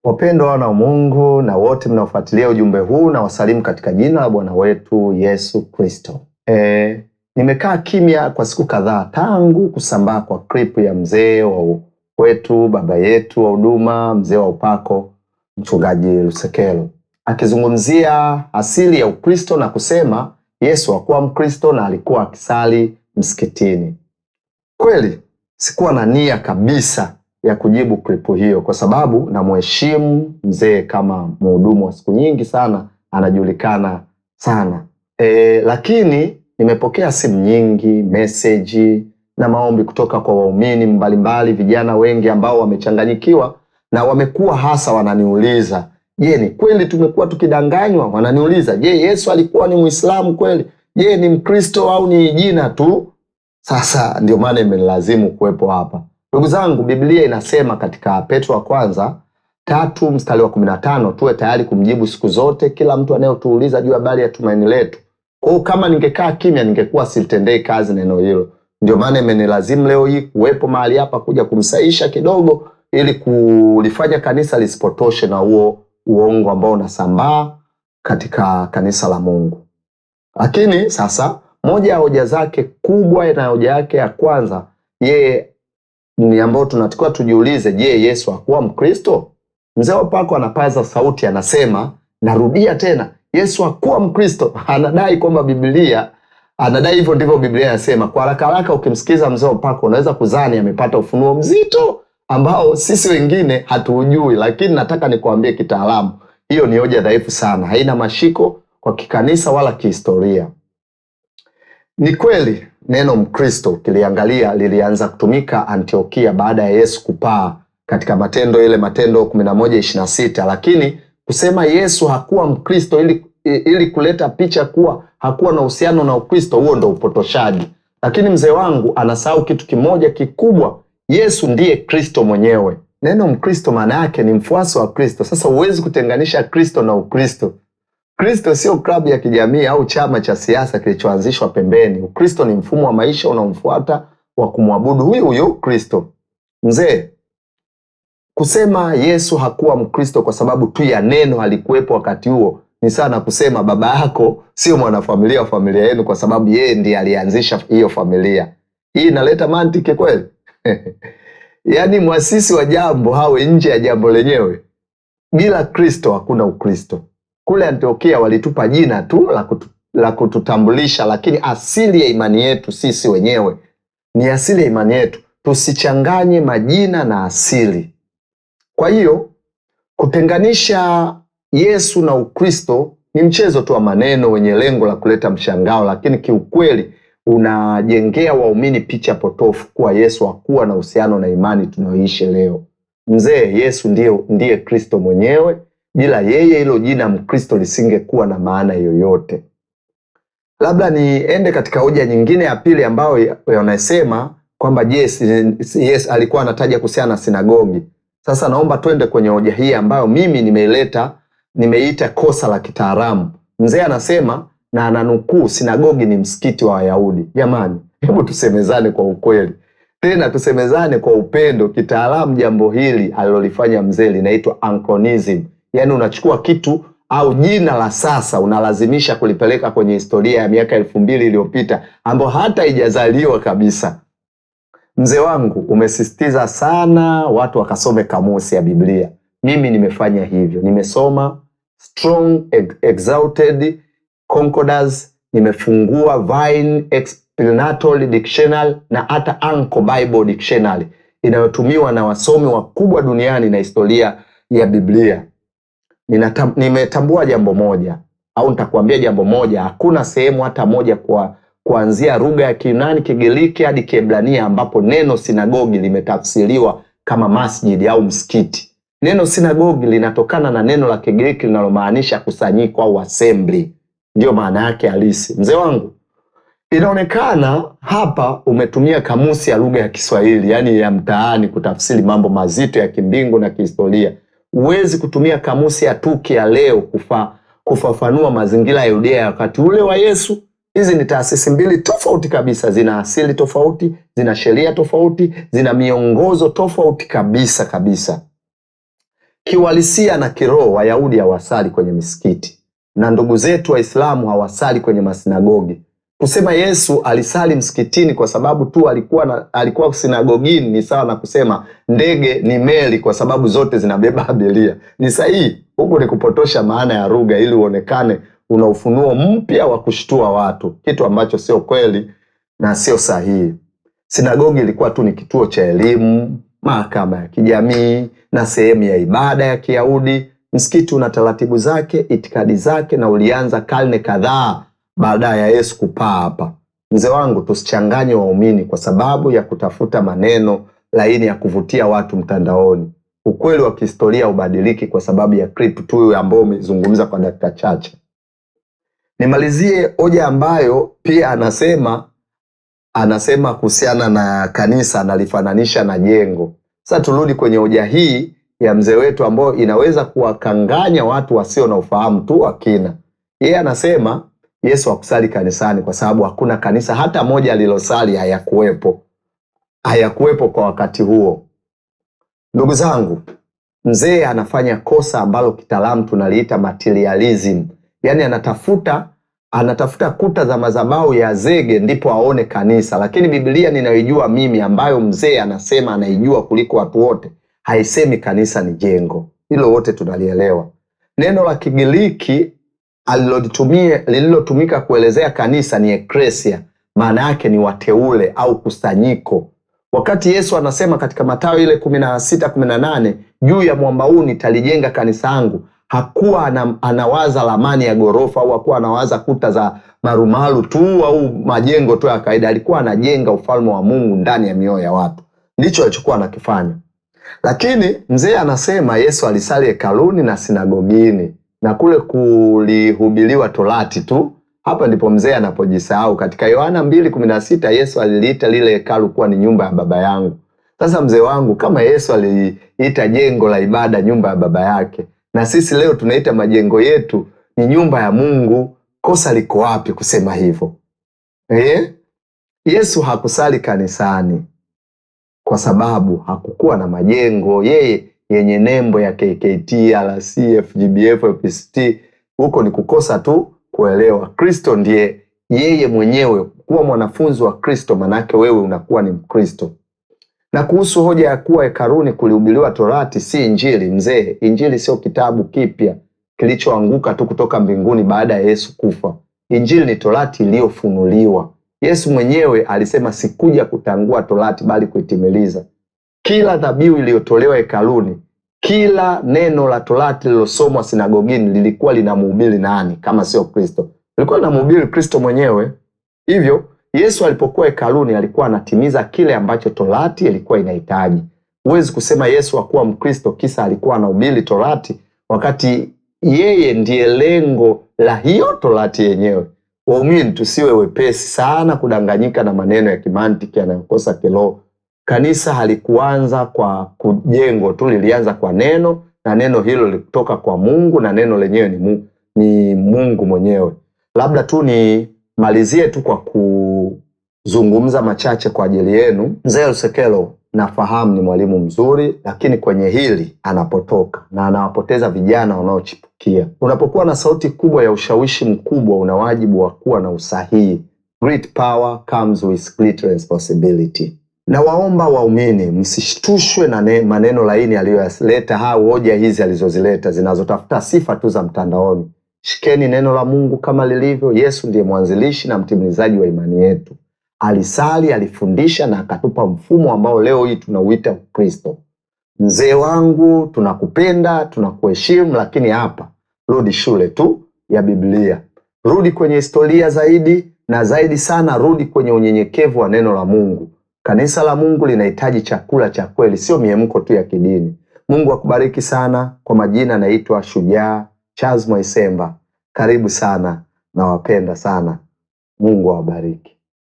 Wapendwa wana wa Mungu na wote mnaofuatilia ujumbe huu, na wasalimu katika jina la Bwana wetu Yesu Kristo. Nimekaa kimya kwa siku kadhaa tangu kusambaa kwa clip ya mzee wa wetu, baba yetu wa huduma, mzee wa upako, Mchungaji Lusekelo, akizungumzia asili ya Ukristo na kusema Yesu hakuwa Mkristo na alikuwa akisali msikitini. Kweli sikuwa na nia kabisa ya kujibu klipu hiyo kwa sababu na mheshimu mzee kama mhudumu wa siku nyingi sana, anajulikana sana. Lakini nimepokea simu nyingi, message na maombi kutoka kwa waumini mbalimbali, vijana wengi ambao wamechanganyikiwa na wamekuwa hasa wananiuliza, je, ni kweli tumekuwa tukidanganywa? Wananiuliza, je, Yesu alikuwa ni Muislamu kweli? Je, ni Mkristo au ni jina tu? Sasa ndio maana imenilazimu kuwepo hapa. Ndugu zangu, Biblia inasema katika Petro wa kwanza 3:15, tuwe tayari kumjibu siku zote kila mtu anayetuuliza juu habari ya tumaini letu. Kwa kama ningekaa kimya ningekuwa silitendei kazi neno hilo. Ndio maana imenilazimu leo hii kuwepo mahali hapa kuja kumsaisha kidogo, ili kulifanya kanisa lisipotoshe na huo uongo ambao unasambaa katika kanisa la Mungu. Lakini sasa moja ya hoja zake kubwa na hoja yake ya kwanza yeye ni ambao tunatakiwa tujiulize, je, Yesu hakuwa Mkristo? Mzee wa upako anapaza sauti anasema, narudia tena, Yesu hakuwa Mkristo. Anadai kwamba Biblia, anadai hivyo ndivyo Biblia inasema. Kwa haraka haraka ukimsikiza mzee wa upako unaweza kudhani amepata ufunuo mzito ambao sisi wengine hatuujui, lakini nataka nikuambie kitaalamu, hiyo ni hoja dhaifu sana, haina mashiko kwa kikanisa wala kihistoria. Ni kweli neno Mkristo kiliangalia lilianza kutumika Antiokia baada ya Yesu kupaa katika Matendo 11:26, lakini kusema Yesu hakuwa Mkristo ili kuleta picha kuwa hakuwa na uhusiano na Ukristo, huo ndo upotoshaji. Lakini mzee wangu anasahau kitu kimoja kikubwa, Yesu ndiye Kristo mwenyewe. Neno Mkristo maana yake ni mfuasi wa Kristo. Sasa huwezi kutenganisha Kristo na Ukristo. Kristo sio klabu ya kijamii au chama cha siasa kilichoanzishwa pembeni. Ukristo ni mfumo wa maisha unaomfuata wa kumwabudu huyo Kristo. Mzee, kusema Yesu hakuwa Mkristo kwa sababu tu ya neno alikuwepo wakati huo ni sana kusema baba yako sio mwanafamilia wa familia yenu kwa sababu yeye ndiye alianzisha hiyo familia. Hii inaleta mantiki kweli? Yaani mwasisi wa jambo hawe nje ya jambo lenyewe. Bila Kristo hakuna Ukristo. Kule Antiokia walitupa jina tu la kututambulisha, lakini asili ya imani yetu sisi wenyewe ni asili ya imani yetu. Tusichanganye majina na asili. Kwa hiyo kutenganisha Yesu na Ukristo ni mchezo tu wa maneno wenye lengo la kuleta mshangao, lakini kiukweli unajengea waumini picha potofu kuwa Yesu hakuwa na uhusiano na imani tunayoishi leo. Mzee, Yesu ndiye Kristo mwenyewe. Bila yeye hilo jina Mkristo lisingekuwa na maana yoyote. Labda niende katika hoja nyingine ya pili ambayo yanasema kwamba yes alikuwa anataja kuhusiana na sinagogi. Sasa naomba twende kwenye hoja hii ambayo mimi nimeita kosa la kitaalamu. Mzee anasema na ananukuu, sinagogi ni msikiti wa Wayahudi. Jamani, hebu tusemezane kwa ukweli. Tena tusemezane kwa upendo. Kitaalamu jambo hili alilolifanya mzee linaitwa anachronism. Yaani unachukua kitu au jina la sasa unalazimisha kulipeleka kwenye historia ya miaka 2000 iliyopita ambayo hata haijazaliwa kabisa. Mzee wangu, umesisitiza sana watu wakasome kamusi ya Biblia. Mimi nimefanya hivyo. Nimesoma Strong Exalted Concordance, nimefungua Vine Explanatory Dictionary na hata Anchor Bible Dictionary inayotumiwa na wasomi wakubwa duniani na historia ya Biblia. Nimetambua jambo moja, au nitakwambia jambo moja, hakuna sehemu hata moja kuanzia lugha ya Kiyunani, Kigiriki hadi Kiebrania ambapo neno sinagogi limetafsiriwa kama masjid au msikiti. Neno sinagogi linatokana na neno la Kigiriki linalomaanisha kusanyiko au assembly. Ndio maana yake halisi. Mzee wangu, inaonekana hapa umetumia kamusi ya lugha ya Kiswahili, yani ya mtaani, kutafsiri mambo mazito ya kimbingu na kihistoria. Huwezi kutumia kamusi ya tuki ya leo kufafanua mazingira ya Yudea wakati ule wa Yesu. Hizi ni taasisi mbili tofauti kabisa, zina asili tofauti, zina sheria tofauti, zina miongozo tofauti kabisa. Kiuhalisia na kiroho, Wayahudi hawasali kwenye misikiti na ndugu zetu Waislamu hawasali kwenye masinagogi. Kusema Yesu alisali msikitini kwa sababu tu alikuwa sinagogini ni sawa na kusema ndege ni meli kwa sababu zote zinabeba abiria. Ni sahihi? Huko ni kupotosha maana ya lugha ili uonekane una ufunuo mpya wa kushtua watu, kitu ambacho sio kweli na sio sahihi. Sinagogi ilikuwa tu ni kituo cha elimu, mahakama ya kijamii na sehemu ya ibada ya Kiyahudi. Msikiti una taratibu zake, itikadi zake, na ulianza karne kadhaa baada ya Yesu kupaa hapa. Mzee wangu, tusichanganye waumini kwa sababu ya kutafuta maneno laini ya kuvutia watu mtandaoni. Ukweli wa kihistoria ubadiliki kwa sababu ya clip tu ambayo umezungumza kwa dakika chache. Nimalizie hoja ambayo pia anasema kuhusiana na kanisa, analifananisha na jengo. Sasa turudi kwenye hoja hii ya mzee wetu ambayo inaweza kuwakanganya watu wasio na ufahamu tu wa kina. Yeye anasema Yesu hakusali kanisani kwa sababu hakuna kanisa hata moja alilosali, hayakuwepo kwa wakati huo. Ndugu zangu, mzee anafanya kosa ambalo kitaalamu tunaliita materialism. Yaani anatafuta kuta za madhabahu ya zege ndipo aone kanisa, lakini Biblia ninayoijua mimi, ambayo mzee anasema anaijua kuliko watu wote, haisemi kanisa ni jengo. Hilo wote tunalielewa. Neno la Kigiriki lililotumika kuelezea kanisa ni eklesia, maana yake ni wateule au kusanyiko. Wakati Yesu anasema katika Mathayo ile 16:18, juu ya mwamba huu nitalijenga kanisa langu, hakuwa anawaza ramani ya gorofa au hakuwa anawaza kuta za marumaru tu au majengo tu ya kawaida. Alikuwa anajenga ufalme wa Mungu ndani ya mioyo ya watu. Ndicho alichokuwa anakifanya. Lakini mzee anasema Yesu alisali hekaluni na sinagogini na kule kulihubiriwa Torati tu. Hapa ndipo mzee anapojisahau. Katika Yohana 2:16 Yesu aliliita lile hekalu kuwa ni nyumba ya baba yangu. Sasa mzee wangu, kama Yesu aliita jengo la ibada nyumba ya baba yake, na sisi leo tunaita majengo yetu ni nyumba ya Mungu, kosa liko wapi kusema hivyo? Yesu hakusali kanisani kwa sababu hakukuwa na majengo yenye nembo ya KKT, RC, FGBF, FPCT. Huko ni kukosa tu kuelewa. Kristo ndiye yeye mwenyewe. Kuwa mwanafunzi wa Kristo manake wewe unakuwa ni Mkristo. Na kuhusu hoja ya kuwa hekaluni kulihubiriwa Torati si injili, mzee, injili sio kitabu kipya kilichoanguka tu kutoka mbinguni baada ya Yesu kufa. Injili ni Torati iliyofunuliwa. Yesu mwenyewe alisema sikuja kutangua Torati bali kuitimiliza. Kila dhabihu iliyotolewa hekaluni, kila neno la Torati lililosomwa sinagogini lilikuwa linamhubiri nani kama sio Kristo? Lilikuwa linamhubiri Kristo mwenyewe. Hivyo Yesu alipokuwa hekaluni alikuwa anatimiza kile ambacho Torati ilikuwa inahitaji. Huwezi kusema Yesu hakuwa Mkristo kisa alikuwa anahubiri Torati wakati yeye ndiye lengo la hiyo Torati yenyewe. Waumini, tusiwe wepesi sana kudanganyika na maneno ya kimantiki yanayokosa kiroho. Kanisa halikuanza kwa kujengwa tu, lilianza kwa neno, na neno hilo lilitoka kwa Mungu, na neno lenyewe ni Mungu mwenyewe. Labda tu nimalizie tu kwa kuzungumza machache kwa ajili yenu. Mzee Lusekelo nafahamu ni mwalimu mzuri, lakini kwenye hili anapotoka na anawapoteza vijana wanaochipukia. Unapokuwa na sauti kubwa ya ushawishi mkubwa, una wajibu wa kuwa na usahihi. Great power comes with great responsibility. Na waomba waumini msishtushwe na maneno laini aliyoyaleta hoja hizi alizozileta zinazotafuta sifa tu za mtandaoni. Shikeni neno la Mungu kama lilivyo. Yesu ndiye mwanzilishi na mtimilizaji wa imani yetu. Alisali, alifundisha na akatupa mfumo ambao leo hii tunauita Ukristo. Mzee wangu, tunakupenda, tunakuheshimu, lakini hapa rudi shule tu ya Biblia. Rudi kwenye historia zaidi, na zaidi sana rudi kwenye unyenyekevu wa neno la Mungu. Kanisa la Mungu linahitaji chakula cha kweli, sio miemko tu ya kidini. Mungu akubariki sana. Kwa majina naitwa Shujaa Charles Mwaisemba. Karibu sana, nawapenda sana. Mungu awabariki.